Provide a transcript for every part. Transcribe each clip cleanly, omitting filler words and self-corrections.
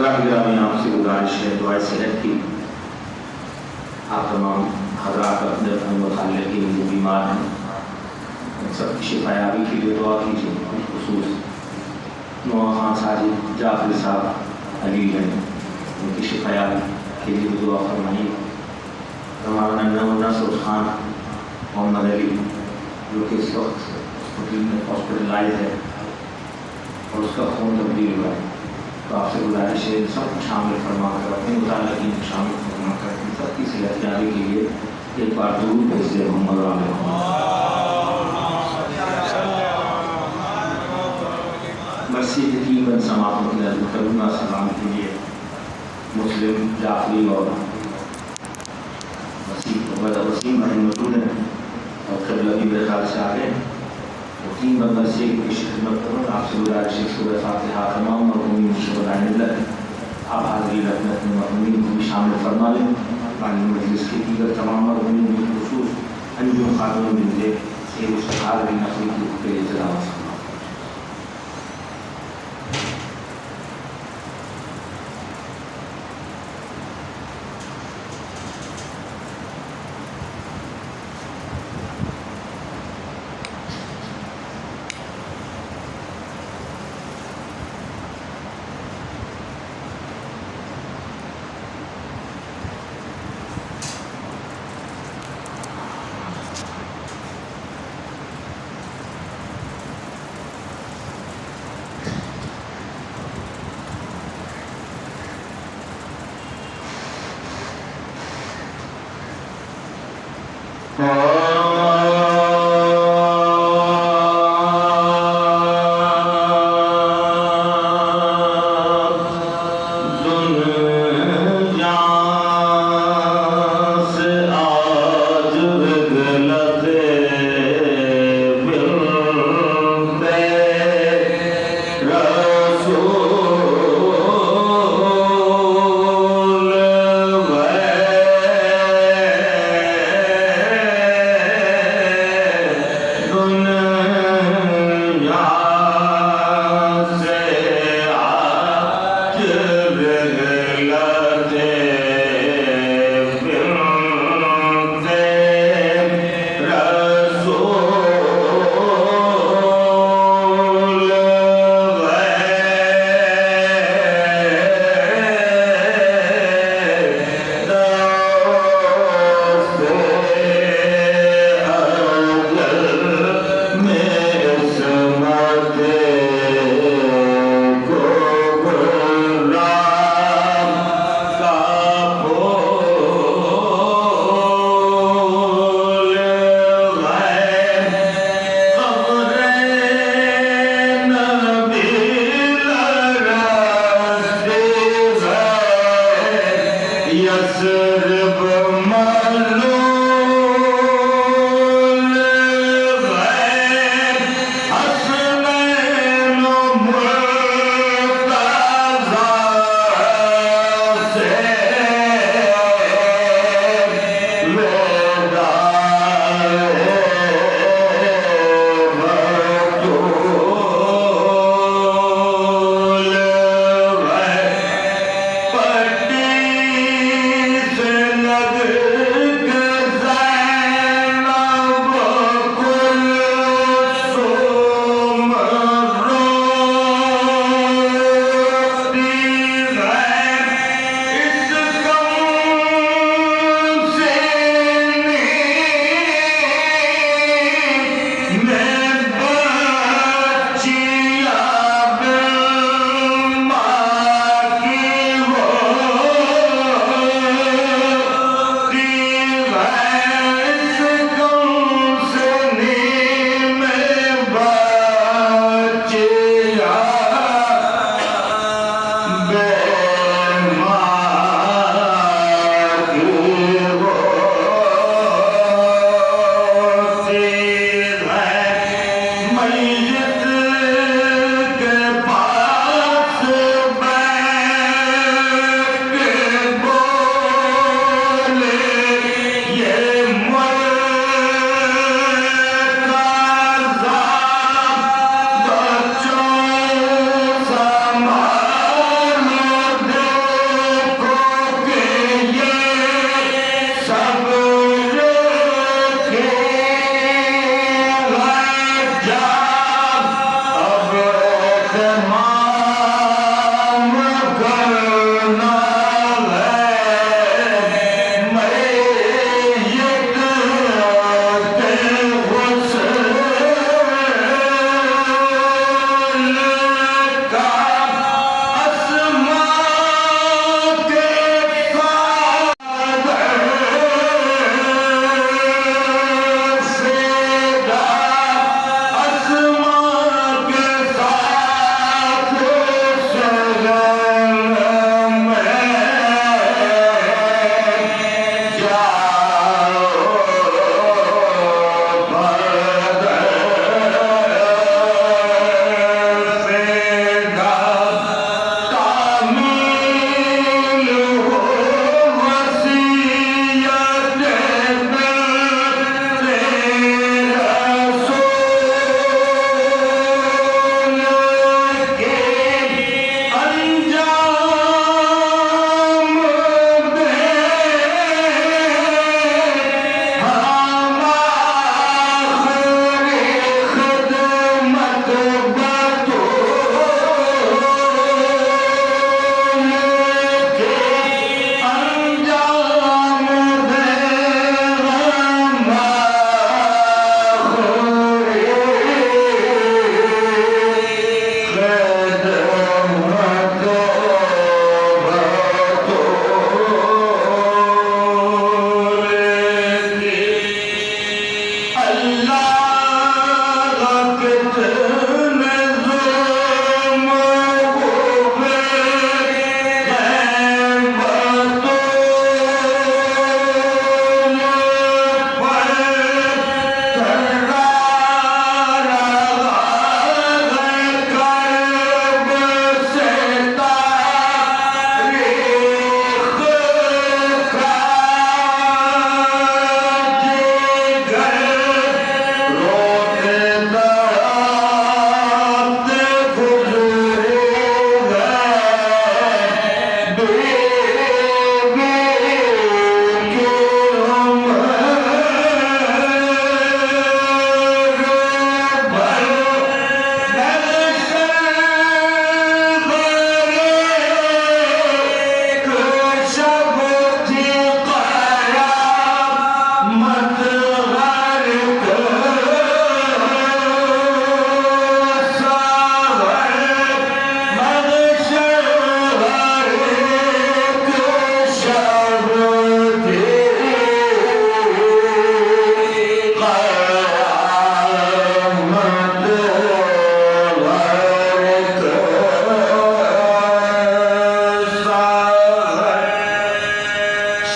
حضرات گرامی، آپ سے گزارش ہے دعائے صحت کی. آپ تمام حضرات اپنے اپنے متعلقین جو بیمار ہیں ان سب کی شفا یابی کے لیے دعا کیجیے. خصوص نواں خان ساجد جعفری صاحب علی ہیں، ان کی شفا یابی کے لیے بھی دعا فرمائیے. ہمارا نصر خان محمد علی جو کہ اس وقت ہاسپٹلائز ہے اور اس کا خون تبدیل ہوا ہے، تو آپ سے گزارش ہے سب کو شامل فرما کر اپنے متعلقین کو شامل فرما کر ان سب کی صحت یابی کے لیے ایک بار ضرور بھیج دیں. محمد مسجد کی بن سماعتوں کی نظر کروں سلام کے لیے مسلم جعفری اور وسیم بھائی موجود ہیں اور قبلہ بھی میرے خیال سے آگے ہیں. وہ تین بندہ سے کی خدمت کروں. آپ سے گزارش ہے سورہ فاتحہ تمام مرحومین شہدائے ملت آپ حاضرین اپنے اپنے مرحومین کو بھی شامل فرما لیں. پانی مجلس کے دیگر تمام مرحومین بالخصوص انجم خاتون ملتے سے مستحال بھی نقل کی کے اجلاس فرما.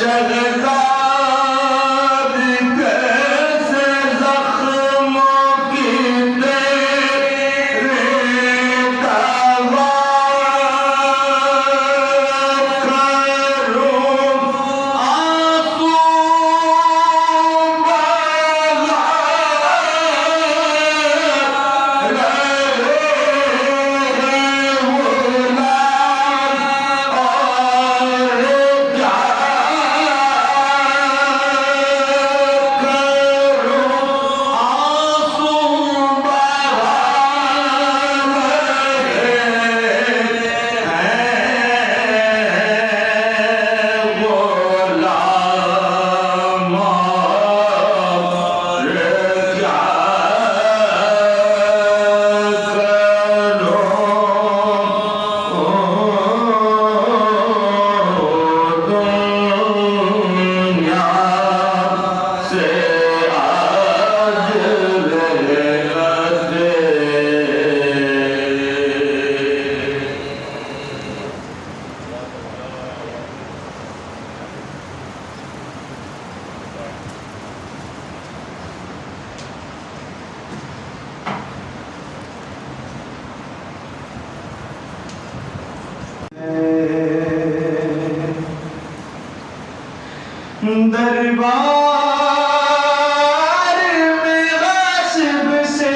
شہزاد کیسے زخموں کی تیرے دوا کروں آنسو دربار میں غصب سے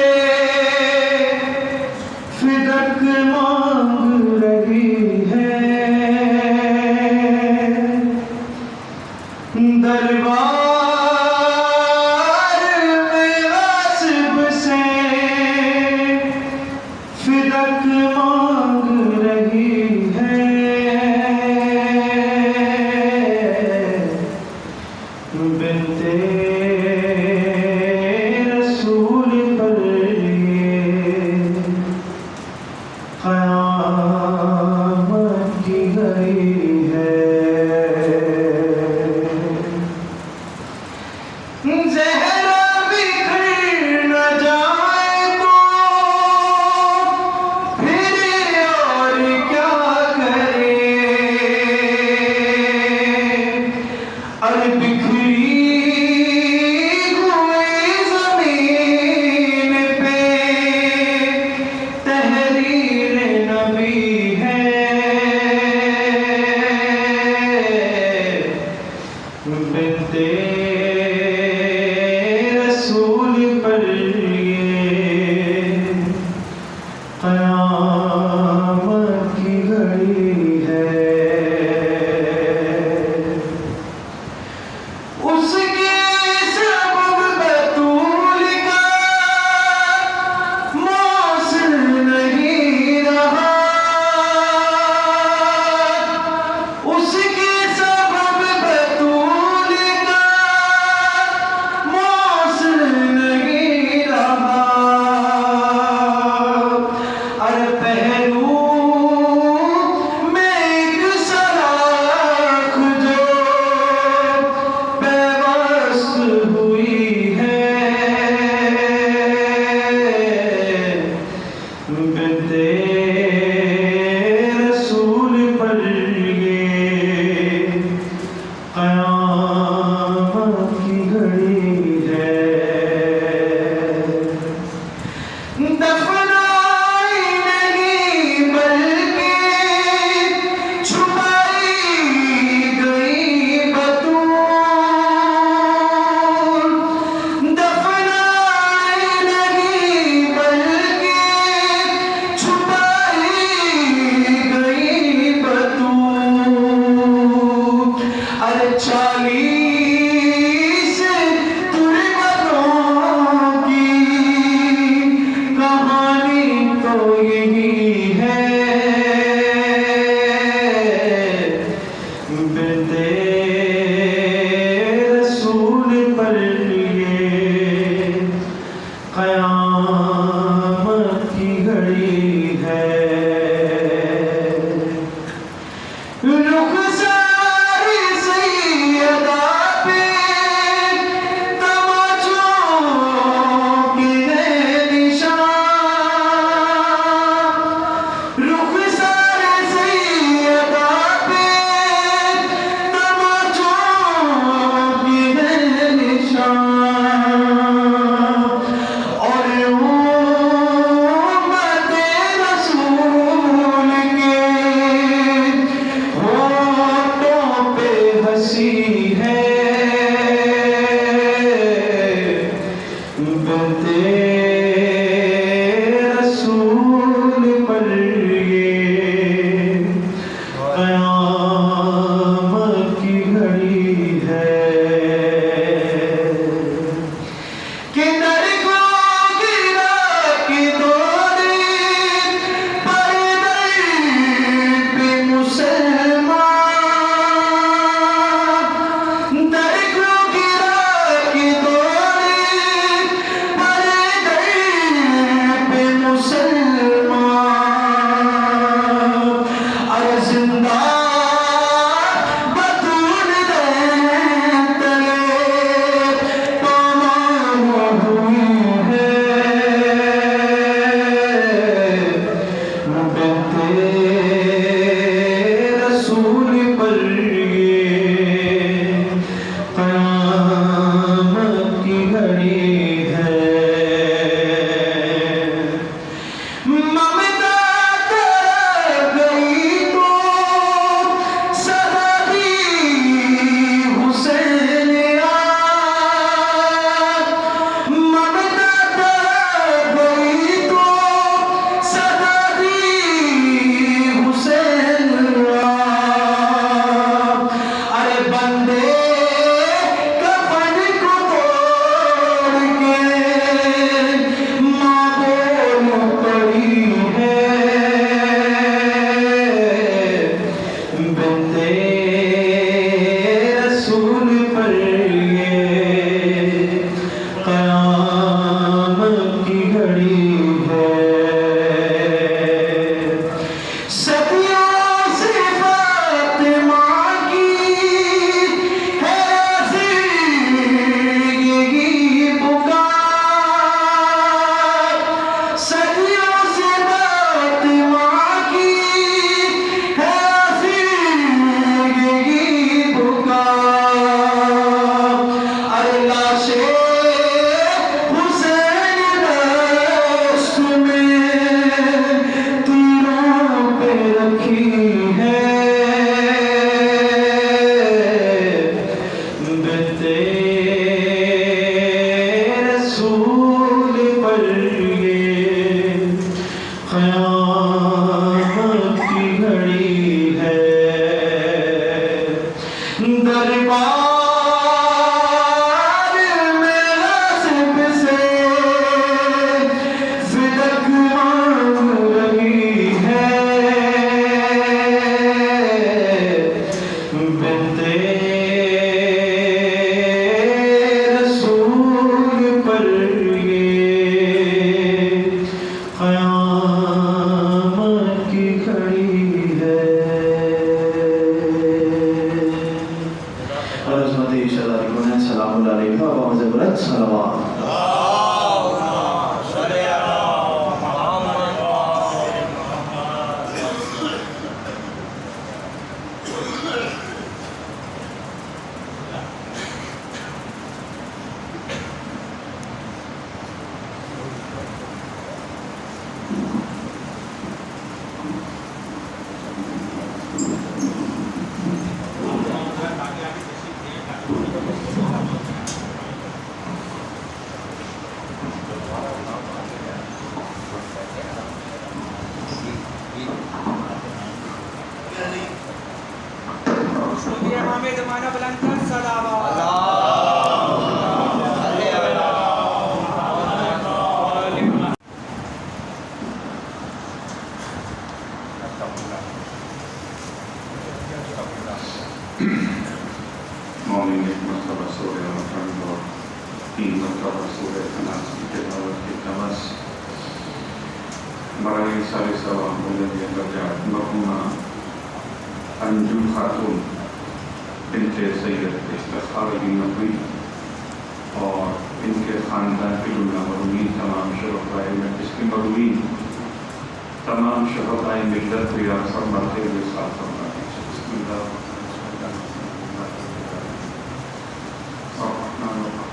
فدق مانگ رہی ہے دربار میں غصب سے فدق مانگ رہی ہے بنت رسول پر یہ قیامت کی گئی ہے زہرا بکھر نہ جائے تو پھر اور کیا کرے اور بکھری ہوئی زمین پہ تحریر نبی ہے بنت رسول پر یہ قیامت کی گھڑی ہے اس کے سبب بطول کا موصل نہیں رہا اس کے سبب بطول کا موصل نہیں رہا اور پہلو میں ایک سلاخ جو ہوئی ہے بنت رسول پر یہ قیامت کی گھڑی ہے دفنائی نہیں بلکہ چھپائی گئی بطول دفنائی نہیں بلکہ چھپائی گئی بطول اور 40 تربتوں کی کہانی تو یہی ہے بنت رسول پر یہ قیامت کی گھڑی ہے رخسار سیدہ پہ تماچوں کے نشان رخسار سیدہ پہ کیسی ہے بنتے رسول پر یہ قیامت کی گھڑی ہے انجم خاتون بنت سید استخار نقوی اور ان کے خاندان کے جملہ مرحومین تمام شہدائے مجلس کی مرحومین تمام شہدائے ملت کو یا فرماتے ہوئے ساتھ فرماتے ہیں بسم اللہ الرحمن الرحیم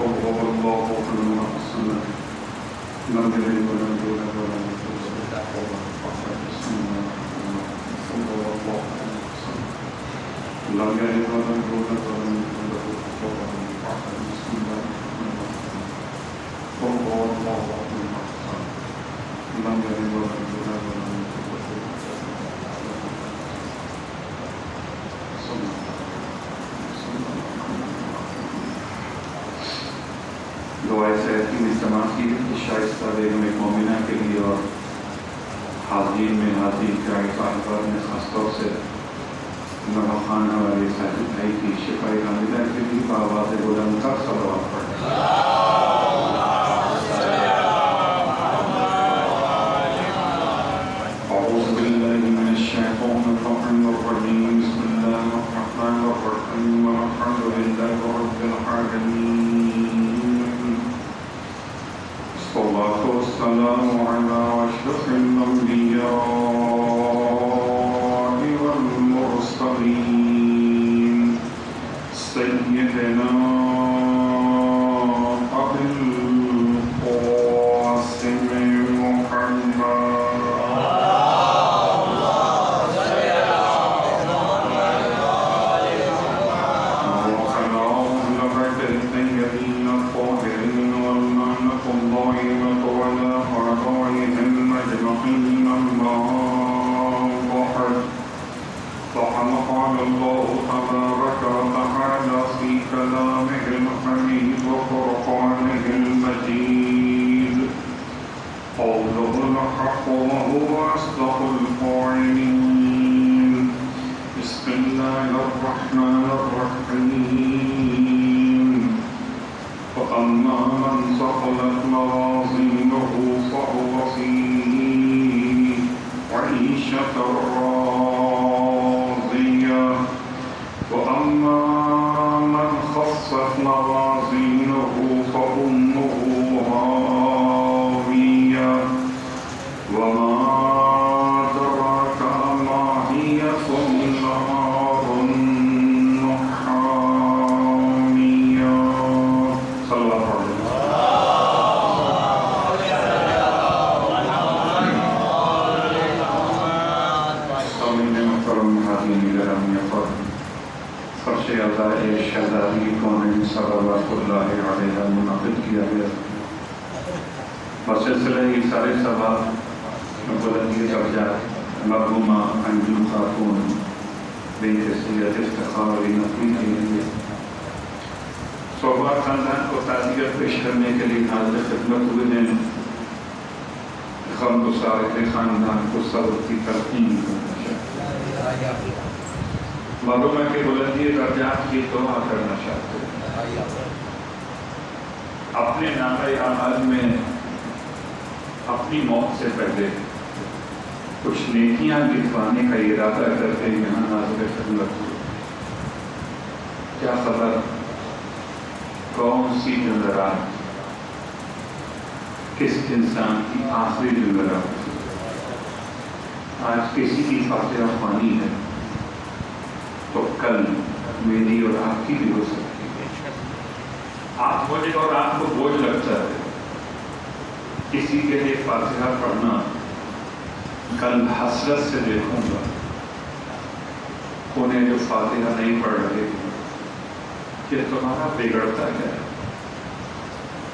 قل هو الله أحد الله الصمد لم يلد ولم يولد ولم يكن له كفوا أحد بسم الله قل هو الله أحد لم يلد ولم يولد ولم يكن له كفوا أحد بسم الله قل هو الله أحد لم يلد ولم يولد ولم يكن له دعائے صحت کی استعمال کی شائستہ بیگم مومنہ کے لیے اور حاضرین میں حاضر کرائے صاحبات میں خاص طور سے نوا خانہ والے صاحب بھائی کی شفائی حامدہ کے لیے بآواز بلند تر صلوات پڑھیں. اعوذ باللہ من الشیطان الرجیم بسم اللہ الرحمن الرحیم والحمد للہ رب العالمین الصلاة والسلام على أشرف الأنبياء والمرسلين سيدنا أبي القاسم محمد الله تبارك وتعالى في كلامه الحميد وفرقانه المجيد قوله الحق وهو أصدق القائلين بسم الله الرحمن الرحيم فأما من ثقلت موازينه فهو في عيشة وأما من خفت موازينه فأمه هاوية وما أدراك ما هي نار حامية صلى الله عليه وسلم. فرش عزائے شہزادی کونین صلوات اللہ علیہ منعقد کیا گیا. بسلسلہ ایثار ثواب بلندی درجات مرحومہ انجم خاتون بنت سید افتخار علی نقوی کے لیے صحبہ خاندان کو تعزیت پیش کرنے کے لیے حاضر خدمت ہوئے ہیں. غم گسار خاندان کو صبر کی تلقین کرنا چاہتے ہیں. معلوم ہے کہ بلندی درجات کی دعا کرنا چاہتے ہیں. اپنے نامہ اعمال میں اپنی موت سے پہلے کچھ نیکیاں لکھوانے کا ارادہ کرتے یہاں حاضر خدمت ہوئے. کیا خبر کون سی جمعرات کس انسان کی آخری جمعرات. آج کسی کی فاتحہ خوانی ہے تو کل میری اور آپ کی بھی ہو سکتی ہے. آپ مجھے اور آپ کو بوجھ لگتا ہے کسی کے لیے فاتحہ پڑھنا. کل حسرت سے دیکھوں گا انہیں جو فاتحہ نہیں پڑھ رہے کہ تمہارا بگڑتا کیا ہے,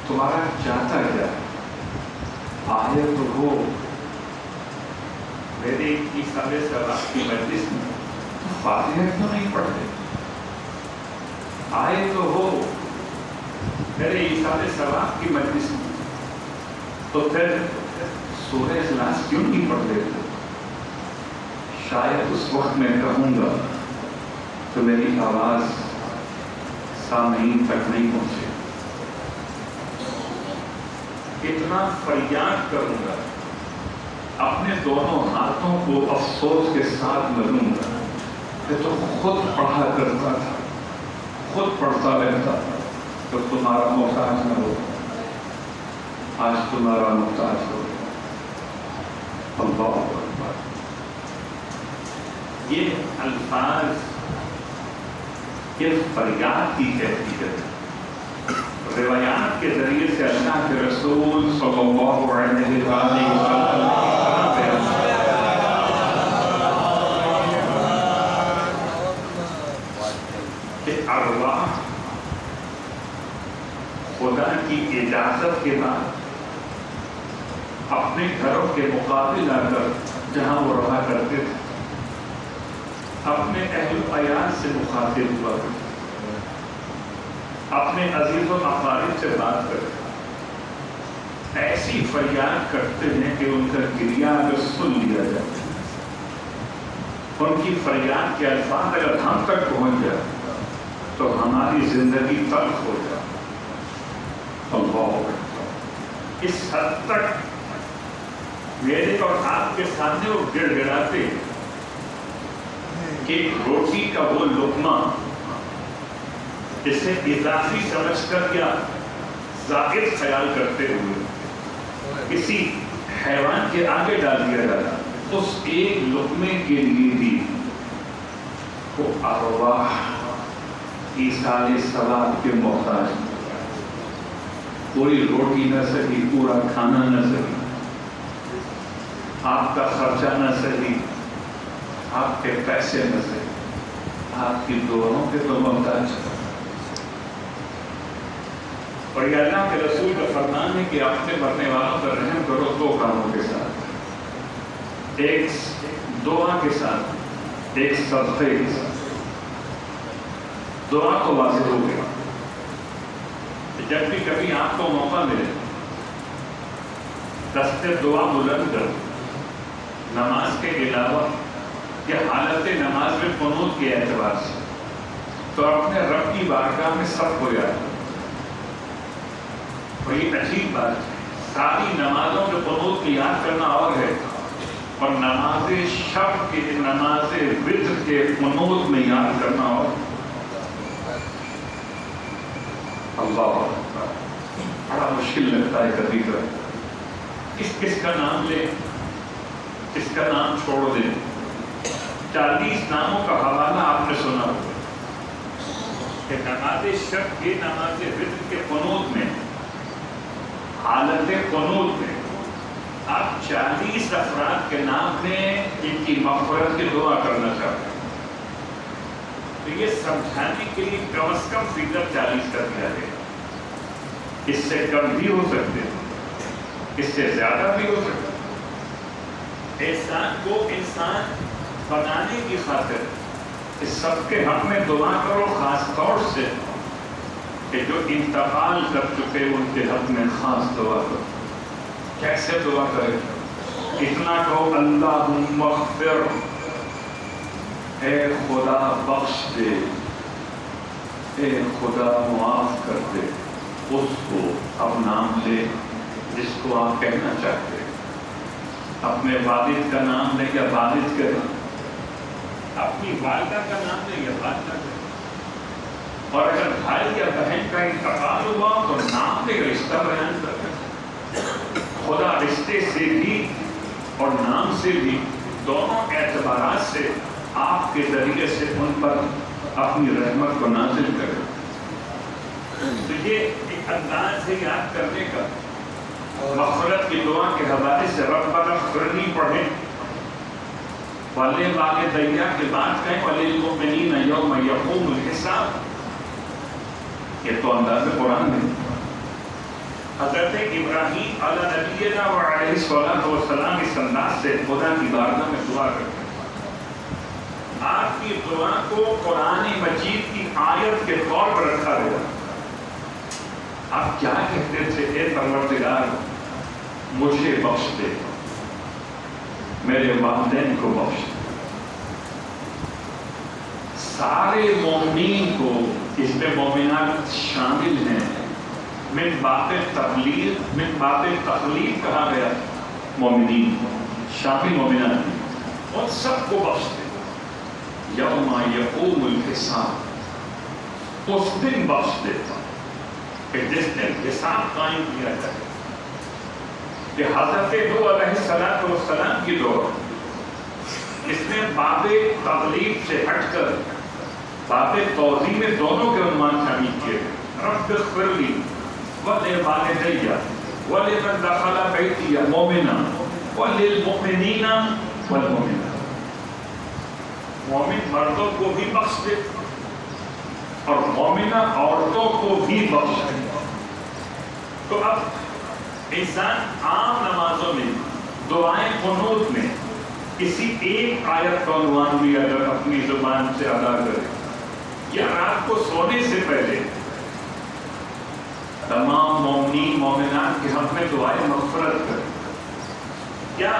تمہارا چاہتا کیا ہے. آئے تو ہو میرے عیسائی صلاح کی مجلس میں فاتحہ کیوں نہیں پڑھتے. آئے تو ہو میرے عیسائی صلاح کی مجلس میں تو پھر سورہ اخلاص کیوں نہیں پڑھتے. شاید اس وقت میں کہوں گا تو میری آواز سامعین تک نہیں پہنچے. اتنا فریاد کروں گا, اپنے دونوں ہاتھوں کو افسوس کے ساتھ ملوں گا کہ تو خود پڑھا کرتا تھا, خود پڑھتا رہتا تھا تو تمہارا محتاج نہ ہو. آج تمہارا محتاج ہو. اللہ اکبر. یہ الفاظ یہ فریاد کی کیفیت ہے. روایات کے ذریعے سے اللہ کے رسول صلی اللہ علیہ وسلم کہ ارواح خدا کی اجازت کے بعد اپنے گھروں کے مقابل آ کر جہاں وہ رہا کرتے تھے اپنے اہل و عیال سے مخاطب ہوا کرتے، اپنے عزیز و اقارب سے بات کرتے، ایسی فریاد کرتے ہیں کہ ان کا گریہ اگر سن لیا جائے، ان کی فریاد کے الفاظ اگر ہم تک پہنچ جائے تو ہماری زندگی تلخ ہو جائے۔ اللہ اکبر، اس حد تک میرے اور آپ کے سامنے وہ گڑ گڑاتے کہ روٹی کا وہ لقمہ اسے اضافی سمجھ کر یا زائد خیال کرتے ہوئے کسی حیوان کے آگے ڈال دیا جاتا، اس ایک لقمے کے لیے بھی وہ ارواح ایصال ثواب کے محتاج، پوری روٹی نہ سکی، پورا کھانا نہ سکی، آپ کا خرچہ نہ سکی، آپ کے پیسے نہ سکی، آپ کی دعاؤں کے تو محتاج۔ اور یہ اللہ کے رسول کا فرمان ہے کہ اپنے مرنے والوں پر رحم کرو دو کاموں کے ساتھ، ایک دعا کے ساتھ، ایک صدقے کے ساتھ۔ دعا تو واضح ہو گیا، جب بھی کبھی آپ کو موقع ملے دستے دعا بلند کر نماز کے علاوہ یا حالت نماز میں قنوت کے اعتبار سے تو اپنے رب کی بارگاہ میں سب ہو جاتا۔ اور یہ عجیب بات ہے، ساری نمازوں میں قنوت کی یاد کرنا اور ہے، اور نماز شب کے نماز وتر کے قنوت میں یاد کرنا اور۔ اللہ بڑا مشکل لگتا ہے کبھی کبھی، کس کا نام لے، کس کا نام چھوڑ دے۔ 40 ناموں کا حوالہ آپ نے سنا ہوگا کہ نماز شب کی نماز وتر کے قنوت میں، حالت قنوت میں آپ 40 افراد کے نام میں ان کی مغفرت کی دعا کرنا چاہتے ہیں، تو یہ سمجھانے کے لیے کم از کم فگر 40 کر دیا گیا۔ اس سے کم بھی ہو سکتے، اس سے زیادہ بھی ہو سکتے۔ احسان کو انسان بنانے کی خاطر اس سب کے حق میں دعا کرو، خاص طور سے کہ جو انتقال کر چکے ان کے حق میں خاص دعا کرو۔ کیسے دعا کرے؟ اتنا کہو، اللہم اغفر، اے خدا بخش دے، اے خدا معاف کر دے اس کو۔ اب نام لے جس کو آپ کہنا چاہتے ہیں، اپنے والد کا نام لے یا والد کریں، اپنی والدہ کا نام لے یا والدہ کریں، اور اگر بھائی یا بہن کا انتقال ہوا تو نام لے رشتہ بیان کریں۔ خدا رشتے سے بھی اور نام سے بھی، دونوں اعتبارات سے آپ کے ذریعے سے ان پر اپنی رحمت کو نازل کرے۔ تو یہ ایک انداز ہے یاد کرنے کا۔ مغفرت کی دعا کے حوالے سے ربنا اغفرنی پڑھیں، وَلِلْوَالِدَيَّ کے بعد کہیں وَلِلْمُؤْمِنِينَ يَوْمَ يَقُومُ الْحِسَابُ، یہ تو انداز قرآن ہے۔ حضرت ابراہیم علیہ نبینا وعلیہ الصلوۃ والسلام اس انداز سے خدا کی بارگاہ میں دعا کرتے ہیں۔ آپ کی دعا کو قرآن مجید کی آیت کے طور پر رکھا گیا۔ آپ کیا کہتے تھے؟ اے پروردگار مجھے بخش دے، میرے والدین کو بخش دے۔ سارے مومنین کو، اس میں مومنات شامل ہیں، من باب تخلیق کہا گیا، مومنین شامل مومنات، اور سب کو بخش دے۔ یوم یقوم الحساب، اس دن بخش دیتا کہ جس دن حساب قائم کیا جائے۔ کہ حضرت نوح علیہ السلام کی دعا، اس نے باب تغلیب سے ہٹ کر باب توضیح میں دونوں کے عنوان شامل کیے۔ رب رب اغفر لی ولوالدی ولمن دخل بیتی مؤمنا وللمؤمنین والمؤمنات. مومن مردوں کو بھی بخش دے اور مومنہ عورتوں کو بھی بخش دے. تو اب انسان عام نمازوں میں دعائیں قنوت میں کسی ایک آیت کا عنوان بھی اگر اپنی زبان سے ادا کرے یا رات کو سونے سے پہلے تمام مومنین مومنات کے حق میں دعائیں مغفرت کرے یا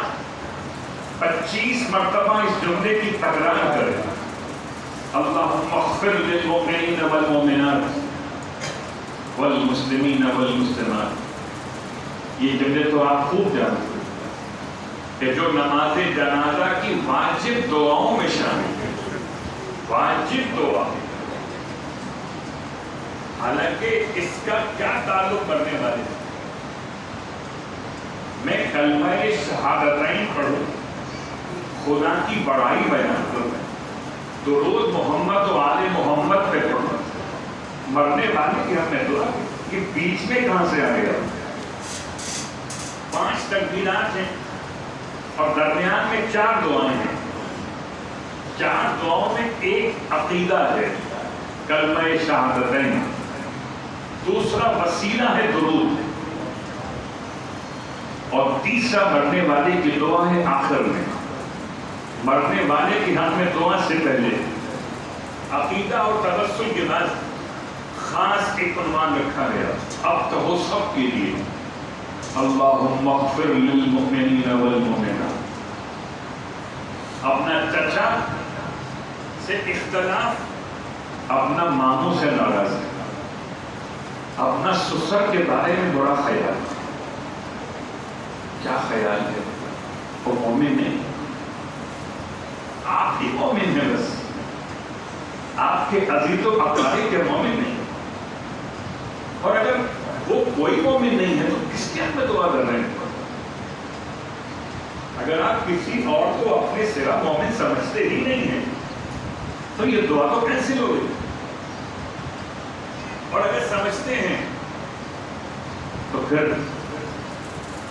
25 مرتبہ اس جملے کی تکرار کرے اللہم اغفر للمؤمنین والمؤمنات والمسلمین والمسلمات. یہ جملے تو آپ خوب جانتے ہیں کہ جو نماز جنازہ کی واجب دعاؤں میں شامل ہے. واجب دعا. حالانکہ اس کا کیا تعلق کرنے والے ہیں؟ میں کلمہ شہادتین پڑھوں خدا کی بڑائی بیان کروں درود محمد و آل محمد پہ پڑھوں مرنے والے کی ہم نے دعا کہ بیچ میں کہاں سے آ گیا. 5 تکبیرات ہیں اور درمیان میں 4 دعائیں ہیں. 4 دعاؤں میں ایک عقیدہ ہے کلمہ شہادتین, دوسرا وسیلہ ہے درود اور تیسرا مرنے والے کی دعا ہے آخر میں. مرنے والے کی حق میں دعا سے پہلے عقیدہ اور توسل کے بعد خاص ایک عنوان رکھا گیا اب تو ہو سب کے لیے اللہم اغفر للمؤمنین والمؤمنات. اپنا چچا سے اختلاف, اپنا ماموں سے ناراض ہے, اپنا سسر کے بارے میں برا خیال. کیا خیال ہے؟ وہ مومن نہیں, آپ ہی مومن ہیں, بس آپ کے عزیز و اقارب کے مومن نہیں. اور اگر وہ کوئی مومن نہیں ہے تو کس کے حق میں دعا کر رہے ہیں؟ اگر آپ کسی اور کو اپنے سوا مومن سمجھتے ہی نہیں ہیں تو یہ دعا تو کینسل ہو گئی. اور اگر سمجھتے ہیں تو پھر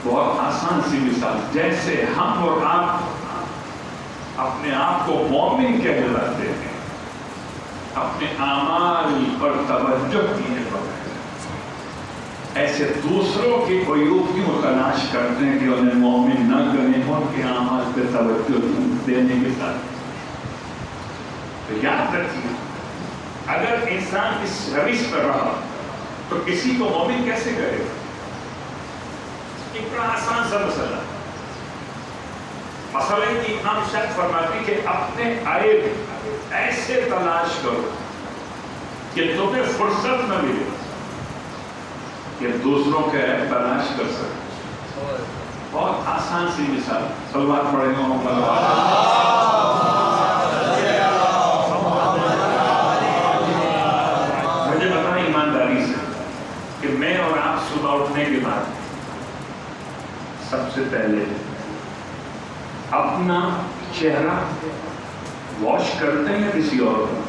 بہت آسان سی مثال, جیسے ہم اور آپ اپنے آپ کو مومن کہلاتے ہیں اپنے اعمال پر توجہ کیے بغیر, ایسے دوسروں کے عیوب کیوں تلاش کرتے ہیں کہ انہیں مومن نہ کریں اور کے اعمال پہ توجہ دینے کے ساتھ. تو یاد رکھیے اگر انسان اس روش پر رہا تو کسی کو مومن کیسے کرے؟ ایک بڑا آسان سا مسئلہ. مسئلہ کی ہم شک فرماتی کہ اپنے عیب ایسے تلاش کرو کہ تمہیں فرصت نہ ملے کہ دوسروں کے عیب تلاش کر سکے. بہت آسان سی مثال, صلوات پڑھیں گے مجھے بتائیں ایمانداری سے کہ میں اور آپ صبح اٹھنے کے بعد سب سے پہلے اپنا چہرہ واش کرتے ہیں یا کسی اور کو؟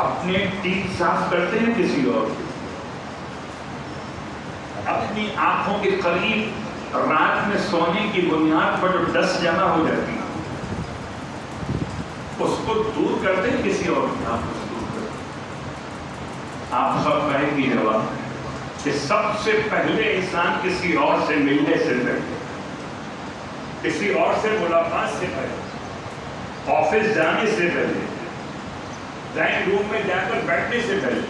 اپنے ٹیتھ صاف کرتے ہیں کسی اور کو؟ اپنی آنکھوں کے قریب رات میں سونے کی بنیاد پر جو ڈسٹ جمع ہو جاتی ہے اس کو دور کرتے ہیں کسی اور کو؟ آپ اس کو دور کرتے ہیں. آپ سب کہیں گی جواب کہ سب سے پہلے انسان کسی اور سے ملنے سے پہلے, کسی اور سے ملاقات سے پہلے, آفس جانے سے پہلے, ڈرائنگ روم میں جا کر بیٹھنے سے پہلے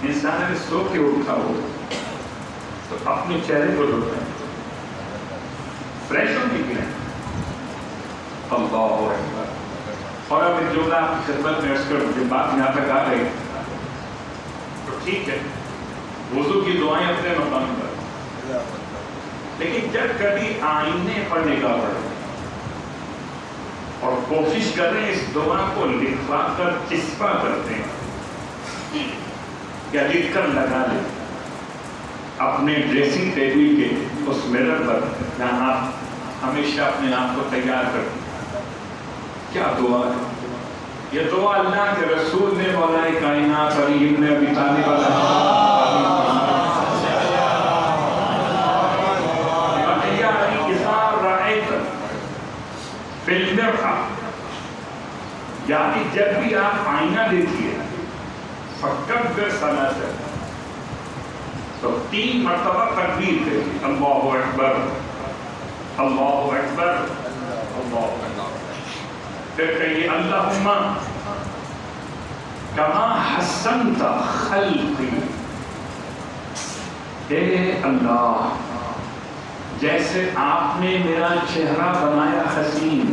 انسان اگر سو کے اٹھا ہو تو اپنے چہرے کو دھوتا ہے, فریش ہونے کے لیے. اللہ اکبر. اور اب ایک جملہ آپ کی خدمت میں عرض کر مجھے بات یہاں تک آ گئی تو ٹھیک ہے, وضو کی دعائیں اپنے مقام پر, لیکن جب کبھی آئینے پر نگاہ پڑے اور کوشش کر رہے ہیں اس دعا کو لکھوا کر چسپا کرتے ہیں یا لکھ کر لگا لیں اپنے ڈریسنگ ٹیبل کے اس میرر پر جہاں آپ ہمیشہ اپنے آپ کو تیار کرتے ہیں, کیا دعا ہے یہ دعا اللہ کے رسول نے مولا کائنات علی ابن ابی طالب یعنی جب بھی آپ آئینہ دیکھیے فکبر صلاۃ تو 3 مرتبہ تکبیر کریے، اللہ اکبر اللہ اکبر اللہ اکبر، پھر کہیے اللہم کما حسنت خلقی، اے اللہ جیسے آپ نے میرا چہرہ بنایا حسین،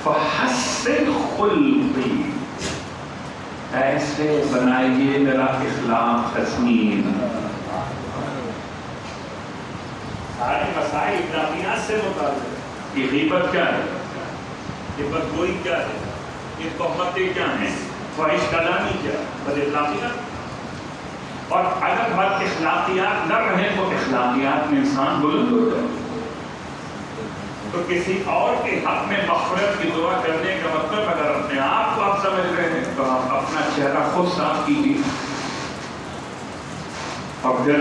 فحسن خلقی، ایسے بنائیے میرا اخلاق حسین۔ سارے مسائل ابراہیمیات سے متعلق۔ یہ غیبت کیا ہے؟ یہ بدگوئی کیا ہے؟ یہ تہمتیں کیا ہیں؟ فحش کلامی کیا ہے؟ بد اخلاقیات۔ اور اگر بد اخلاقیات نہ رہے تو اخلاقیات میں انسان بلند ہو جائے۔ تو کسی اور کے حق میں مغفرت کی دعا کرنے کا مطلب اگر اپنے آپ کو آپ سمجھ رہے ہیں تو آپ اپنا چہرہ خود صاف کیجیے، اور پھر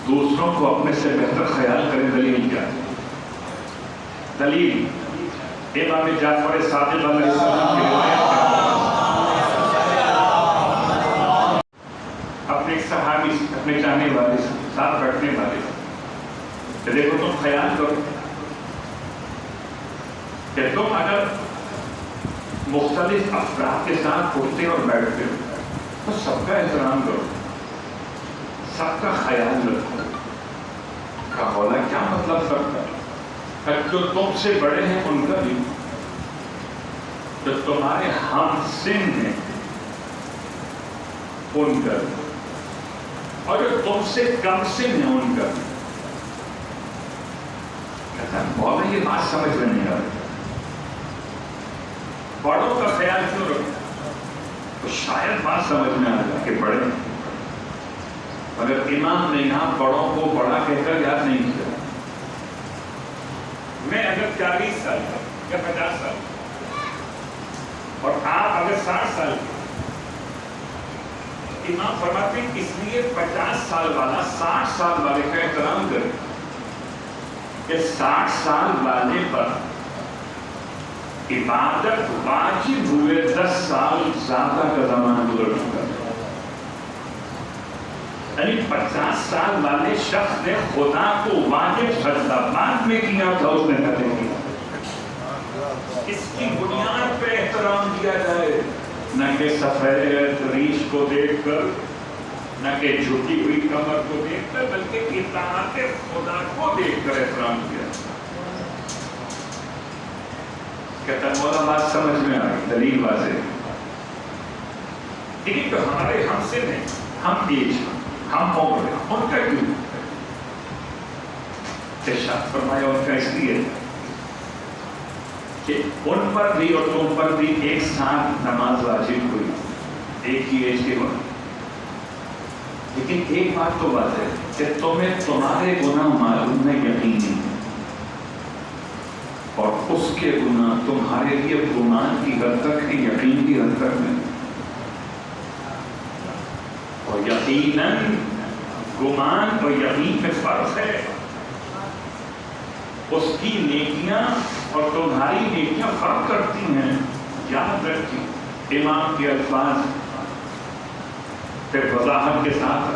دوسروں کو اپنے سے بہتر خیال کریں۔ دلیل کیا ہے؟ دلیل امام جعفر صادق علیہ السلام کی روایت اپنے ایک صحابی اپنے چاہنے والے ساتھ بیٹھنے والے کہ دیکھو تم خیال کرو کہ تم اگر مختلف افراد کے ساتھ اٹھتے اور بیٹھتے ہو تو سب کا احترام کرو، سب کا خیال رکھو۔ کا بولا کیا مطلب سب کا؟ جو تم سے بڑے ہیں ان کا بھی، جو تمہارے ہم سن ہیں ان کا بھی، اور جو تم سے کم سن ہیں ان کا بھی۔ کہتا ہے بولا یہ بات سمجھ میں نہیں آ رہی، بڑوں کا خیال کیوں رکھو؟ تو شاید بات سمجھ میں آ جائے کہ بڑے، اگر امام نے یہاں بڑوں کو بڑا کہہ کر یاد نہیں کیا، میں اگر 40 سال کا یا 50 سال اور آپ اگر 60 سال کے، امام فرماتے ہیں اس لیے 50 سال والا 60 سال والے کا احترام کرے کہ 60 سال والے پر عبادت واجب ہوئے 10 سال زیادہ کا زمانہ گزر چکا ہے، یعنی 50 سال والے شخص نے خدا کو واجب سجدہ بعد میں کیا تھا، اس نے پہلے کیا۔ اس کی بنیاد پہ احترام دیا جائے، نہ کہ سفید ریش کو دیکھ کر، نہ کہ جھکی ہوئی کمر کو دیکھ کر، بلکہ اطاعت خدا کو دیکھ کر احترام کیا۔ کہتا ہے مولا بات سمجھ میں آئی، دلیل واضح۔ لیکن تو ہمارے ہم سے نہیں، ہم ایج ہم عمر ان کا کیوں؟ ارشاد فرمایا ان کا اس لیے کہ ان پر بھی اور تم پر بھی ایک ساتھ نماز واجب ہوئی، ایک ہی ایج کے بعد، لیکن ایک بات تو بات ہے کہ تمہیں تمہارے گناہ معلوم ہے، یقینی، اور اس کے گناہ تمہارے لیے گمان کی حد تک ہے، یقین کی حد تک نہیں۔ اور یقیناً گمان اور یقین میں فرق ہے، اس کی نیکیاں اور تمہاری نیکیاں فرق کرتی ہیں، یاد رکھیے۔ امام کے الفاظ پھر وضاحت کے ساتھ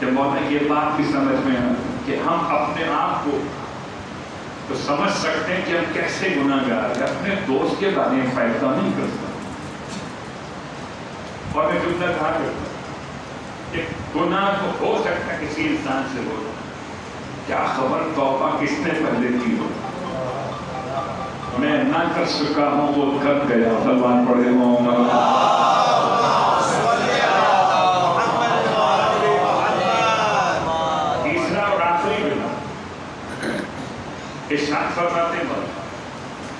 کہ مولا یہ بات بھی سمجھ میں ہے کہ ہم اپنے آپ کو تو سمجھ سکتے ہیں کہ ہم کیسے گناہ گار ہیں، اپنے دوست کے بارے میں فائدہ نہیں کر سکتے۔ اور میں جملہ کہا کرتا کہ گناہ تو ہو سکتا ہے کسی انسان سے ہو، کیا خبر توبہ کس نے پہلے کی ہو۔ میں نہ کر سکا ہوں وہ کر گیا، سلمان پڑھے ہوں۔ تیسرا اور آخری بنا ارشاد فرماتے ہیں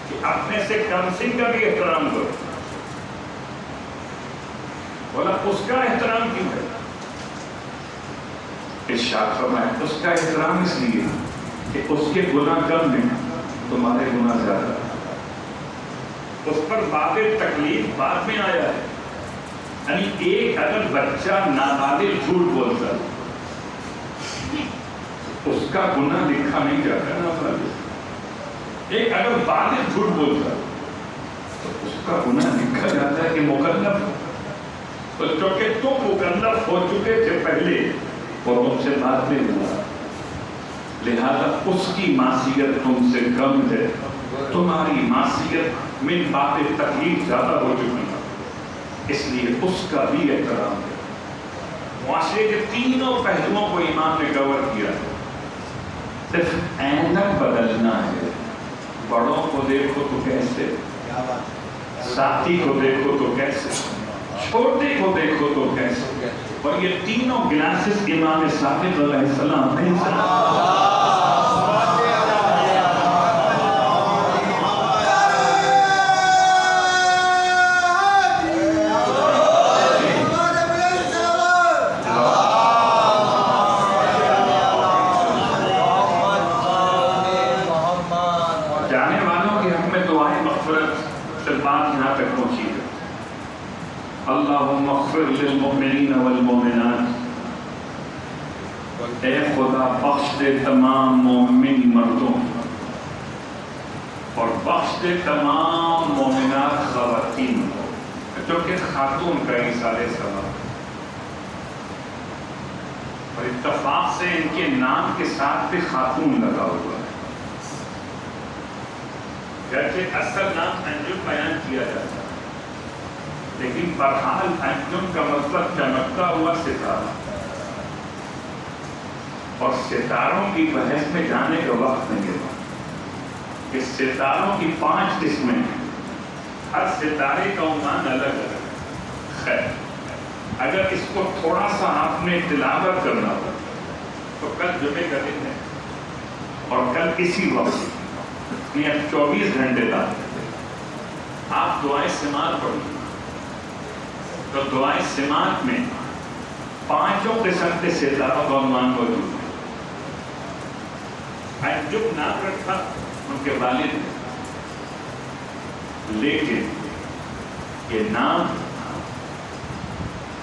کہ اپنے سے کم سن کا بھی احترام کرو۔ بولا اس کا احترام کیوں ہے؟ ارشاد فرمایا اس کا احترام اس لیے کہ اس کے گناہ کم ہیں، تمہارے گناہ زیادہ۔ اس پر باب تکلیف بعد میں آیا ہے. یعنی ایک اگر بچہ نابالغ جھوٹ بولتا اس کا گناہ لکھا نہیں جاتا نابالغ. ایک اگر بالغ جھوٹ بولتا تو اس کا گناہ لکھا جاتا ہے کہ مکلف. تو چونکہ تم مکلف ہو چکے تھے پہلے اور ان سے بعد میں ہوا، لہذا اس کی معصیت تم سے کم ہے، تمہاری معصیت من باب تکلیف زیادہ ہو چکی ہے، اس لیے اس کا بھی احترام ہے. معاشرے کے تینوں پہلوؤں کو امام نے کور کیا. صرف اینک بدلنا ہے. بڑوں کو دیکھو تو کیسے، ساتھی کو دیکھو تو کیسے، چھوٹے کو دیکھو تو کیسے. اور یہ تینوں گلاسز امام صادق علیہ السلام نے اللہم اغفر للمؤمنین والمؤمنات. اے خدا بخش دے تمام مومن مردوں اور بخش دے تمام مومنات خواتین جو کہ خاتون کا ہی سارے سبب. اور اتفاق سے ان کے نام کے ساتھ بھی خاتون لگا ہوا ہے، جیسے اصل نام انجم بیان کیا جاتا ہے، لیکن بہرحال انجم کا مطلب چمکتا ہوا ستارہ. اور ستاروں کی بحث میں جانے کا وقت نہیں ہے کہ ستاروں کی 5 قسمیں ہیں، ہر ستارے کا عنوان الگ الگ ہے. خیر، اگر اس کو تھوڑا سا آپ نے تلاوت کرنا ہو تو کل جمعے کا دن ہے اور کل اسی وقت 24 گھنٹے تک آپ دعائے سماعت پڑھیں. تو دعائے سماعت میں 5 قسم کے ستاروں کا عنوان موجود ہے. انجم نام رکھا ان کے والد نے، لیکن یہ نام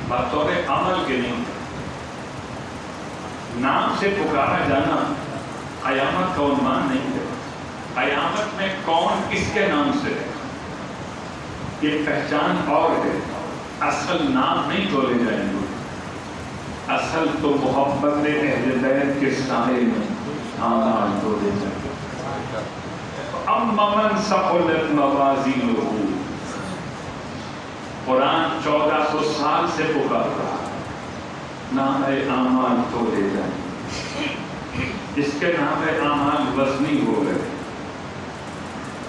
بطور عمل کے نہیں. نام سے پکارا جانا قیامت کا عنوان نہیں ہے. قیامت میں کون کس کے نام سے ہے یہ پہچان اور ہے. اصل نام نہیں تولے جائیں گے، اصل تو محبت اہل بیت کے سائے میں اعمال تولے جائیں گے. اما من ثقلت موازینہ، قرآن 1400 سال سے پکار رہا، نام اعمال تولے جائیں گے. جس کے نام اعمال وزنی ہو گئے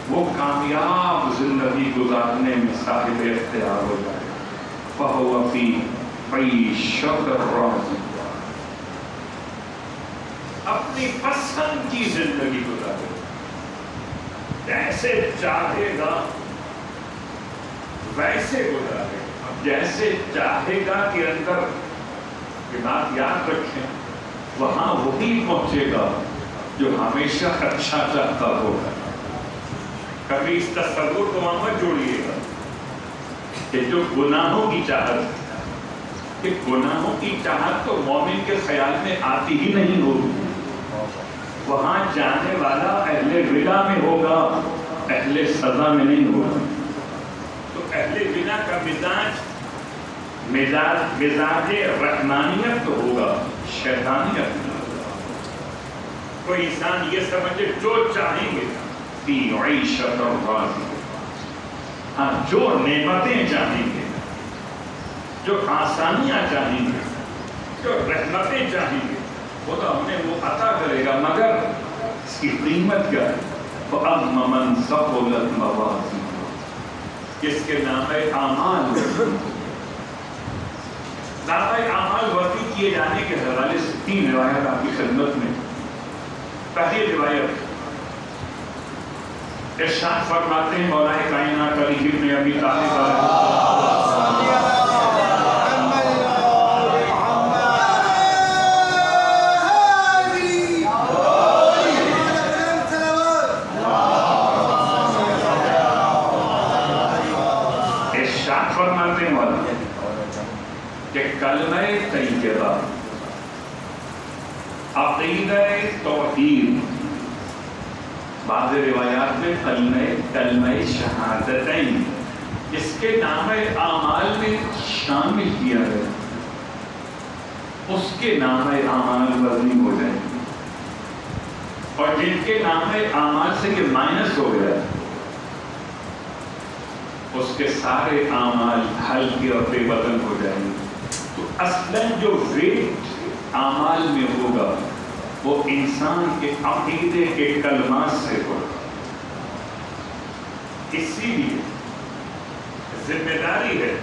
وہ کامیاب زندگی گزارنے میں صاحب اختیار ہو جائے. فَهُوَ فِي عِيشَةٍ رَاضِيَةٍ، اپنی پسند کی زندگی گزارے، جیسے چاہے گا ویسے گزارے. جیسے چاہے گا کے اندر یہ بات یاد رکھیں، وہاں وہی پہنچے گا جو ہمیشہ اچھا چاہتا ہوگا. کبھی اس تصور کو وہاں مت جوڑیے گا کہ جو گناہوں کی چاہت، کہ گناہوں کی چاہت تو مومن کے خیال میں آتی ہی نہیں ہوگی. وہاں جانے والا اہل ولا میں ہوگا، اہل سزا میں نہیں ہوگا. تو اہل ولا کا مزاج رحمانیت تو ہوگا، شیطانیت نہیں ہوگا. کوئی انسان یہ سمجھے جو چاہیں گے فی عیشۃ راضیہ، ہاں جو نعمتیں چاہیں گے، جو آسانیاں چاہیں گے، جو رحمتیں چاہیں گے، خدا ہمیں وہ عطا کرے گا، مگر اس کی قیمت کیا ہے؟ فَأَمَّا مَنْ ثَقُلَتْ مَوَازِينُهُ، جس کے نامۂ اعمال وردی کیے جانے کے حوالے سے 3 روایت آپ کی خدمت میں. پہلی روایت ارشاد فرماتے ہیں مولا کائنات علی ابن ابی طالب ارشاد فرماتے ہیں کہ کلمہ طیبہ عقیدہ توحید، بعض روایات میں کلمہ شہادتین، اس کے نام اعمال میں شامل کیا گیا، اس کے نام اعمال وزنی ہو جائیں، اور جن کے نام اعمال سے یہ مائنس ہو گیا اس کے سارے اعمال ہلکے اور بے وزن ہو جائیں گے۔ تو اصلاً جو ویٹ اعمال میں ہوگا وہ انسان کے عقیدے کے کلمات سے ہوگا۔ اسی لیے ذمہ داری ہے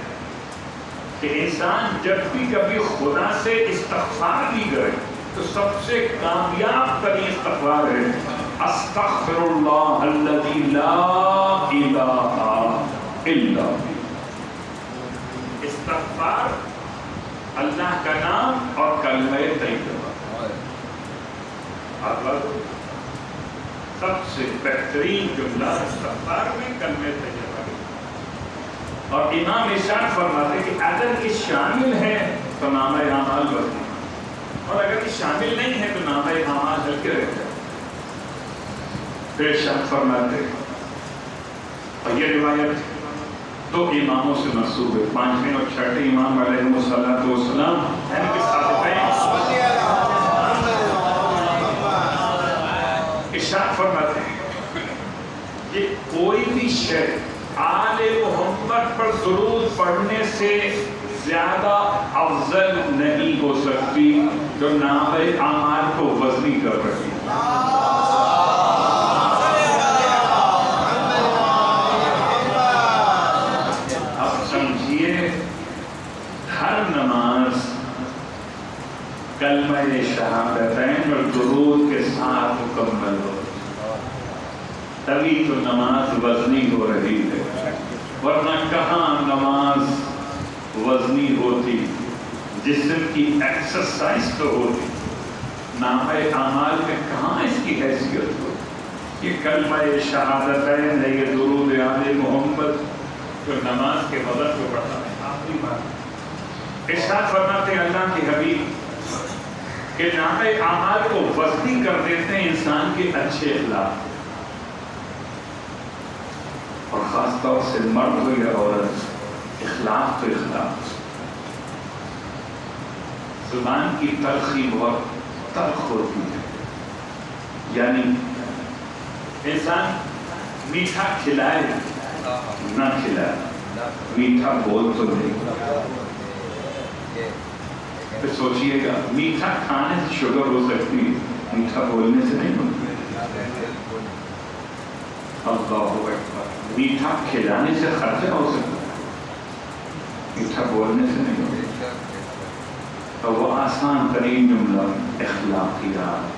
کہ انسان جب بھی کبھی خدا سے استغفار بھی کرے تو سب سے کامیاب ترین استغفار ہے استغفر اللہ الذی لا الہ الا هو۔ استغفار اللہ کا نام اور کلمہ طیبہ، سب سے بہترین جملہ استغفار میں کلمہ طیبہ، اور امام ارشاد فرماتے کہ اگر یہ شامل ہے تو نام اعمال وزنی، اور اگر یہ شامل نہیں ہے تو نام اعمال ہلکے رہتے ہیں۔ پھر ارشاد فرماتے اور یہ روایت دو اماموں سے منسوب ہے، پانچویں اور چھٹے امام علیہ الصلوۃ والسلام ان کے ساتھ ہیں۔ ارشاد فرماتے ہیں کہ کوئی بھی شے آل محمد پر درود پڑھنے سے زیادہ افضل نہیں ہو سکتی جو نام اعمال کو وزنی کر رہی ہے۔ اب سمجھیے ہر نماز کلمہ شہادتین اور درود کے ساتھ مکمل ہو، تبھی تو نماز وزنی ہو رہی ہے، ورنہ کہاں نماز وزنی ہوتی، جسم کی ایکسرسائز تو ہوتی، نام اعمال میں کہاں اس کی حیثیت ہو۔ یہ کلمہ شہادتین ہے، یہ درود آل محمد جو نماز کے وزن کو بڑھتا ہے۔ آخری بات ارشاد فرماتے ہیں اللہ کے حبیب کہ نام اعمال کو وزنی کر دیتے ہیں انسان کے اچھے اخلاق، اور خاص طور سے مرد ہو یا عورت، اخلاق تو اخلاق۔ زبان کی تلخی بہت تلخ ہوتی ہے، یعنی انسان میٹھا کھلائے نہ کھلائے، میٹھا بول تو نہیں۔ پھر سوچئے گا میٹھا کھانے سے شوگر ہو سکتی ہے، میٹھا بولنے سے نہیں ہوتی۔ اللہ اکبر، میٹھا کھلانے سے خرچہ ہو سکتا ہے، میٹھا بولنے سے نہیں ہوتا۔ تو وہ آسان ترین جملہ اخلاقیات،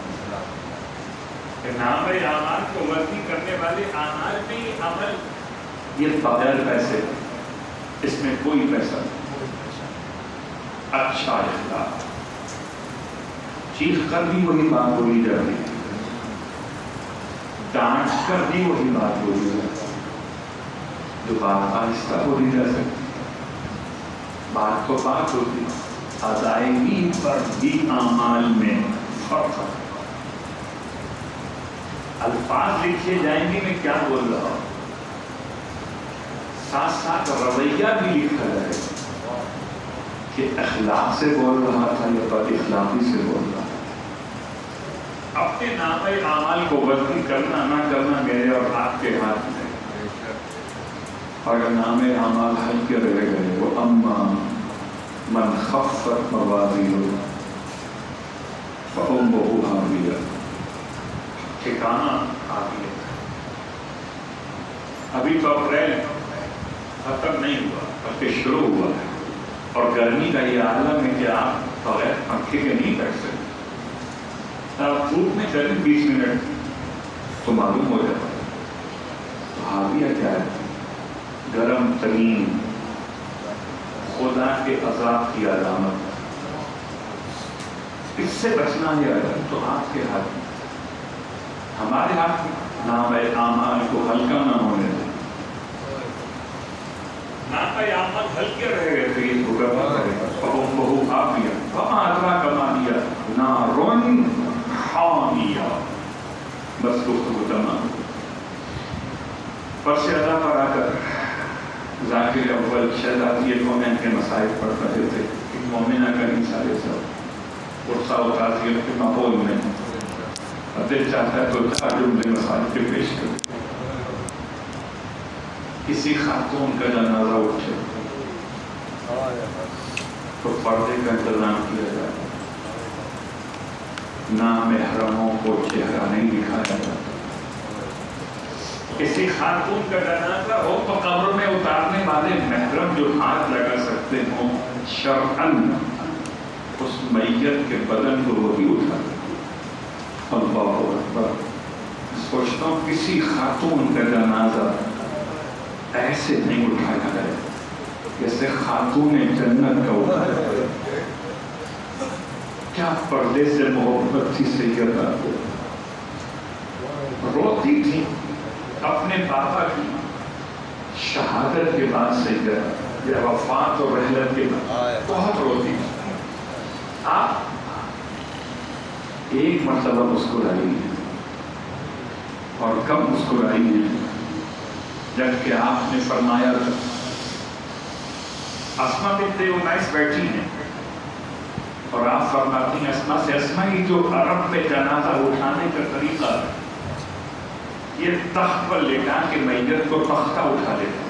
نام اعمال کو وزنی کرنے والے اعمال بھی عمل یہ بغیر پیسے، اس میں کوئی پیسہ نہیں۔ اچھا اخلاق، چیخ کر بھی وہی بات بولی جاتی ہے، ڈانٹ کر بھی وہی بات بولی جاتی ہے، جو بات آہستہ بولی جا سکتی، بات تو بات ہوتی، ادائیگی پر بھی اعمال میں فرق ہے۔ الفاظ لکھے جائیں گے میں کیا بول رہا ہوں، ساتھ ساتھ رویہ بھی لکھا جائے کہ اخلاق سے بول رہا تھا یا بد اخلاقی سے بول رہا تھا۔ اپنے نام اعمال کو وزنی کرنا نہ کرنا میرے اور آپ کے ہاتھ میں، اگر نام اعمال ہلکے رہ گئے وہ اما من خفت موازینہ فأمہ ہاویہ، ٹھکانہ ہاویہ۔ ابھی تو اپریل ختم نہیں ہوا بلکہ شروع ہوا ہے، اور گرمی کا یہ عالم ہے کہ آپ بغیر پنکھے کے نہیں بیٹھ سکتے، آپ دھوپ میں چلیں 20 منٹ تو معلوم ہو جاتا ہے۔ تو حاویہ کیا ہے؟ گرم ترین، خدا کے عذاب کی علامت۔ اس سے بچنا ہے تو آپ کے ہاتھ میں، ہمارے ہاتھ میں، نام اعمال کو ہلکا نہ ہونے دیں۔ ناقہ احمد ہلکے رہ گئے تھے یہ بہو حامیہ وما ادراک ما ہی نارن حامیہ. بس گفتگو تمام. فرش ادا پر آ کر ذاکر اول شہزادی کونین کے مسائل پڑھ رہے تھے. ایک مومنہ کا انسان سب غصہ و تعزیت کے ماحول میں دل چاہتا ہے تو جملے مسائل کے پیش کرے. کسی خاتون کا جنازہ اٹھے تو پردے کا انتظام کیا جائے. نامحرموں کو چہرہ نہیں دکھایا جاتا. کسی خاتون کا جنازہ ہو تو قبر میں اتارنے والے محرم جو ہاتھ لگا سکتے ہوں شرعاً اس میت کے بدن کو وہی اٹھاتے. اللہ اکبر. سوچتا ہوں کسی خاتون کا جنازہ ایسے نہیں اٹھایا جائے جیسے خاتون جنت کا اٹھایا جائے. کیا پردے سے محبت تھی سیدہ کو. روتی تھی اپنے بابا کی شہادت کے بعد سیدہ یا وفات اور رحلت کے بعد بہت روتی تھی. آپ ایک مرتبہ مسکرائی ہیں اور کب مسکرائی ہیں جبکہ آپ نے فرمایا اسما بنت امیس بیٹھی ہیں اور آپ فرماتی ہیں اسما سے اسما یہ جو عرب میں جنازہ اٹھانے کا طریقہ یہ تخت پر لٹا کے میت کو تختہ اٹھا لیتا.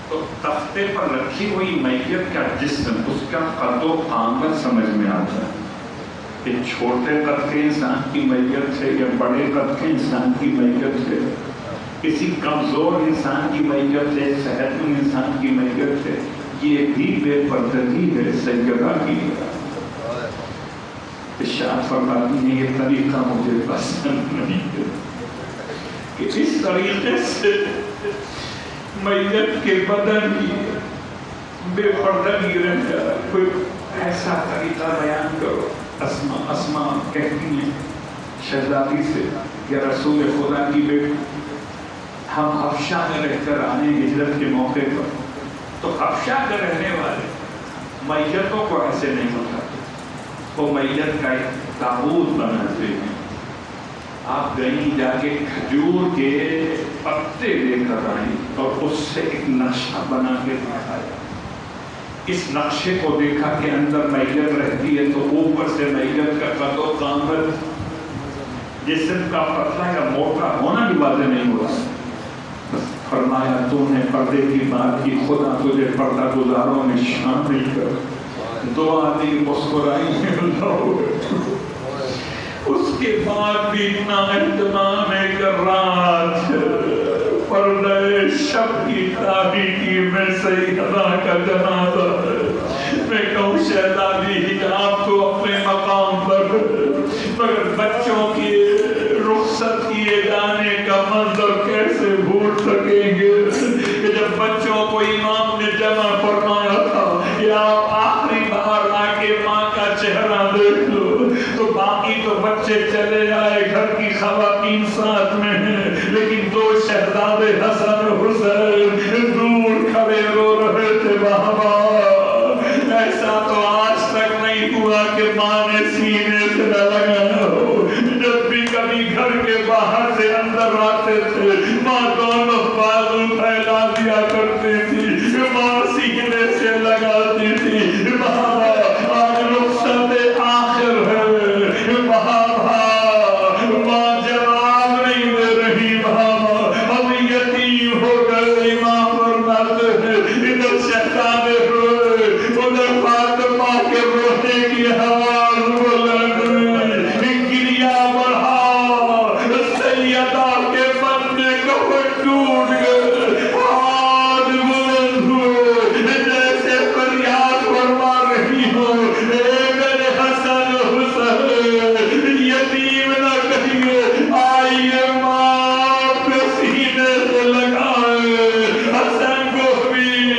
تو تختے پر رکھی ہوئی میت کا جسم اس کا قد و قامت سمجھ میں آتا ہے کہ چھوٹے قد کے انسان کی میت ہے یا بڑے قد کے انسان کی میت ہے, کسی کمزور انسان کی میت ہے, صحت مند انسان کی میت ہے. یہ بھی بے پردگی ہے سیدہ کی. ارشاد فرماتی ہیں یہ طریقہ مجھے پسند نہیں ہے کہ اس طریقے سے میت کے بدن کی بے پردگی رہ جائے. کوئی ایسا طریقہ بیان کرو. اسما کہتی ہیں شہزادی سے یا رسول خدا کی بیٹی ہم حبشہ میں رہ کر آنے ہجرت کے موقع پر تو حبشہ کے رہنے والے میتوں کو ایسے نہیں اٹھاتے, وہ میت کا ایک تابوت بناتے ہیں. آپ گئیں جا کے کھجور کے پتے لے کر آئیں اور اس سے ایک نقشہ بنا کے دکھایا. اس نقشے کو دیکھا کہ اندر میت رہتی ہے تو اوپر سے میت کا قد و قامت جسم کا پتلا یا موٹا ہونا بھی واضح نہیں ہوا. فرمایا تو نے پردے کی بات کی, خدا تجھے پردہ گزاروں میں شامل کر. دعا دی مسکرائی ہے اللہ. اس کے بعد بھی اتنا اہتمام ہے کہ رات پردے شب کی تاریکی میں سیدہ کا جنازہ ہے. میں کہوں شہزادی حجاب تو اپنے مقام پر, مگر بچوں کی رخصت کیے جانے کا منظر کیسے بھول سکیں گے کہ جب بچوں کو امام نے جمع فرمایا تھا کہ آپ آخری بار آ کے ماں کا چہرہ دیکھ لو, تو باقی تو بچے چلے آئے, گھر کی خواتین ساتھ میں ہیں, لیکن دو شہزادے حسن حسین دور کھڑے رو رہے تھے. بابا ایسا تو آج تک نہیں ہوا کہ ماں نے سینے سے نہ لگایا ہو. جب بھی کبھی گھر کے باہر سے اندر آتے تھے ماں دونوں بازو پھیلا دیا کرتی تھی, ماں سینے سے لگاتی تھی. بابا آج رخصت آخر ہے بابا, ماں جواب نہیں دے رہی. بابا ہم یتیم ہو گئے. ماں فرماتے ہیں ادھر شہزادے روئے, ادھر فاطمہ کے رونے کی آواز بلند ہوئی, گریا بڑھا, سیدہ کے بندے کو ٹوٹ گئے, ہاتھ بلند ہوئے جیسے فریاد فرما رہی ہو, اے میرے حسن حسین یتیم نہ کہیے, آئیے ماں کے سینے سے لگائے. حسن کو بھی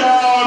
4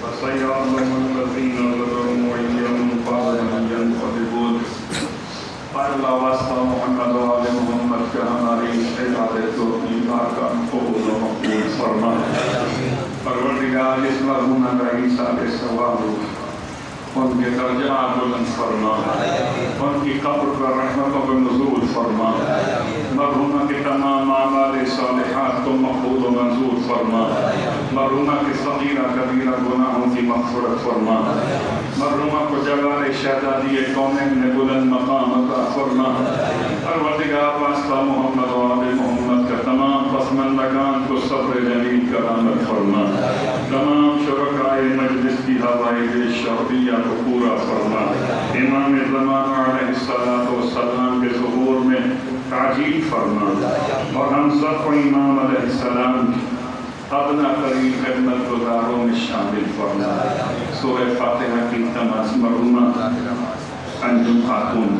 فسيعلم الذين ظلموا أي منقلب ينقلبون. قال واسطة محمد وآل محمد کے ہماری عبادت و عبادت قبول و مقبول فرما. پروردگار اس مرحوم رئیس علیہ السلام ان کے درجات بلند فرما، ان کی قبر پر رحمتوں کا نزول فرما، مرحومہ کے تمام اعمال صالحات کو مقبول و منظور فرما، مرحومہ کے صغیرہ کبیرہ گناہوں کی مغفرت فرما، مرحومہ کو جلال شہزادی کونین میں بلند مقام عطا فرما. پروردگار واسطہ محمد و آل محمد کا تمام پسماندگان کو صبر جمیل کرامت فرما، تمام شرکائے مجلس کی حوائج شعبیہ کو پورا فرما. امام زمان علیہ السلام کے ظہور میں تعجیل فرما، اور ہم سب کو امام علیہ السلام اپنا قریب خدمت گزاروں میں شامل فرما. سورہ فاتحہ کی تماس مرحومہ انجم خاتون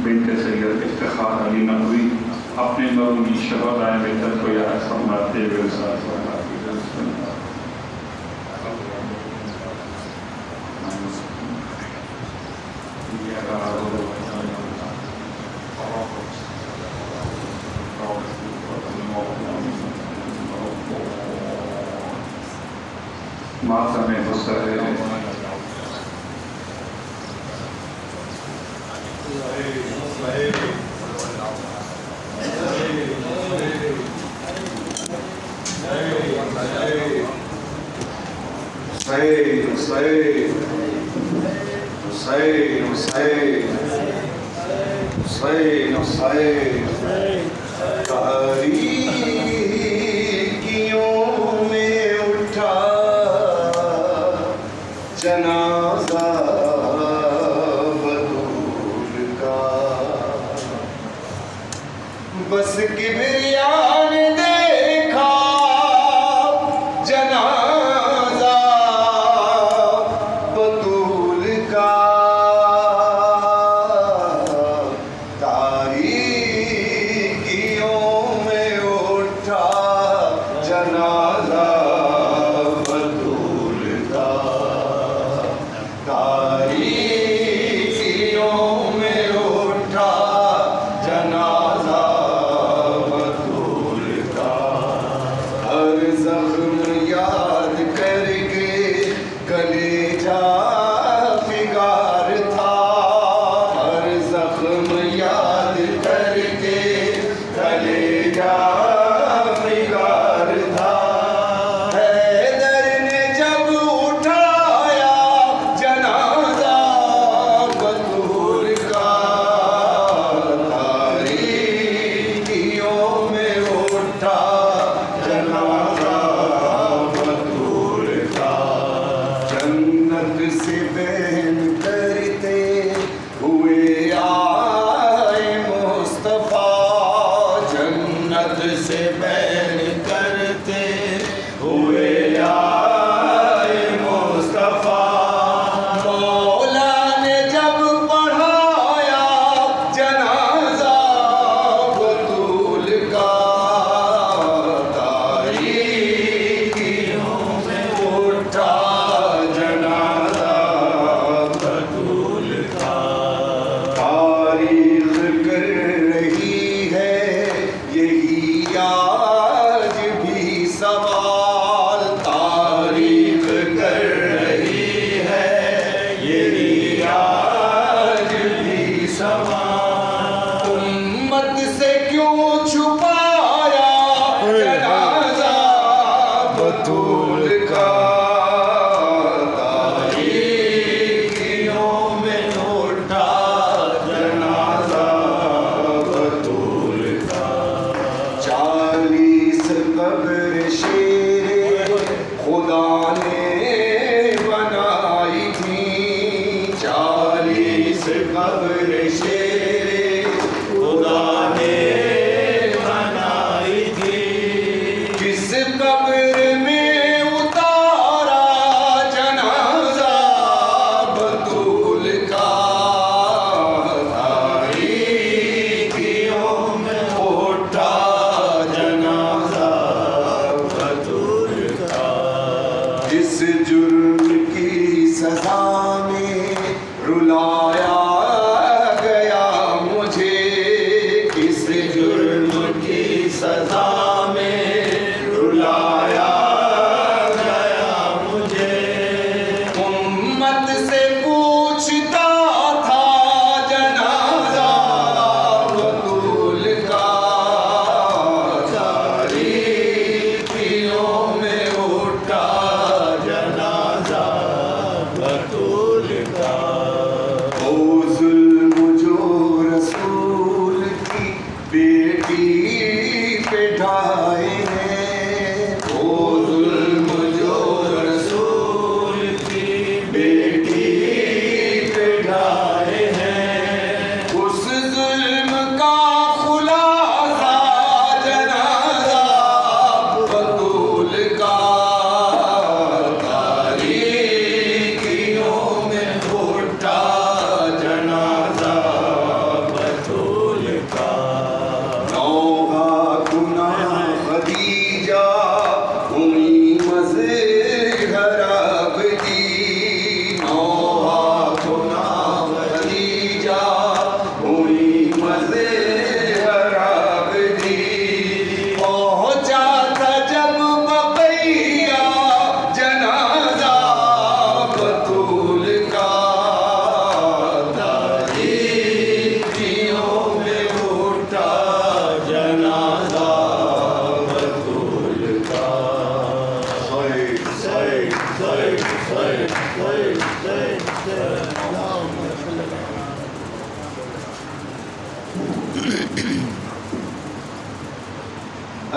بنت سید افتخار علی نقوی اپنے مرحومی شہدائے ملت کو یاد فرماتے ہوئے ساتھ فرماتے ماتم حسین جنازہ بطول کا بس کبریاں نے دیکھا جنازہ بطول کا تاریکیوں میں اٹھا جنازہ بطول کا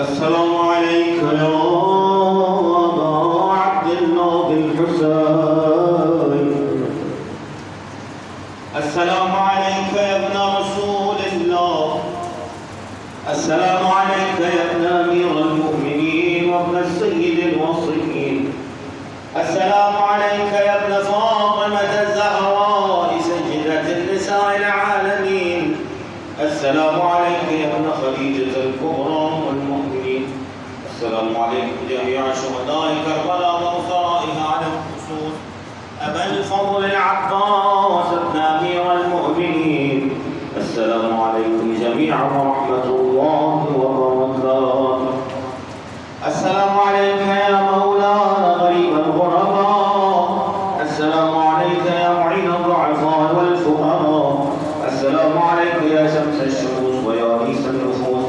السلام عليك يا أبا عبد الله الحسين. السلام عليك يا ابن رسول الله. السلام عليك يا ابن أمير المؤمنين وابن السيد الوصيين. السلام عليك يا ابن فاطمة الزهراء سيدة النساء العالمين. السلام عليك يا ابن خديجة الكبرى والمؤمنين. السلام عليكم جميع شهداء كربلاء وأسرائها على الخصوص أبا الفضل العباس ابن أمير المؤمنين. السلام عليكم جميعا ورحمة الله وبركاته. السلام عليك يا مولانا غريب الغرباء. السلام عليك يا معين الضعفاء والفقراء. السلام عليك يا شمس الشموس ويا رئيس النفوس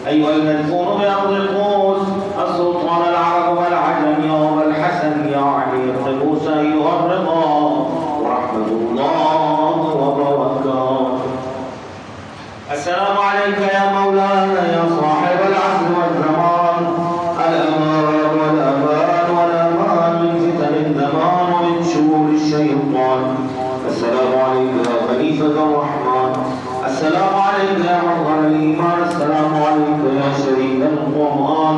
أيها المذكور بأرض القوس السلطان العرب والعجم يا أبا الحسن يا علي القبوس أيها الرضا ورحمة الله وبركاته. السلام عليك يا مولانا يا صاحب العصر والزمان الأمان والأمان والأمان من فتن الزمان ومن شرور الشيطان. السلام عليك يا خليفة الرحمن. السلام عليك يا مظهر الإيمان. السلام عليك يا شريك القرآن.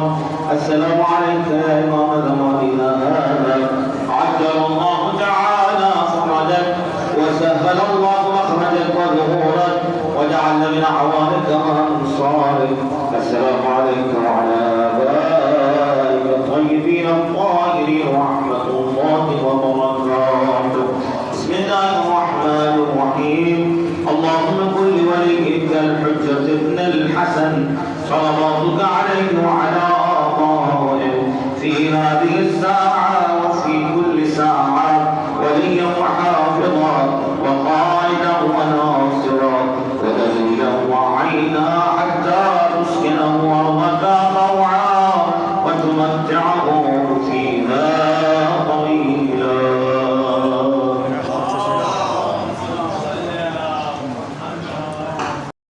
السلام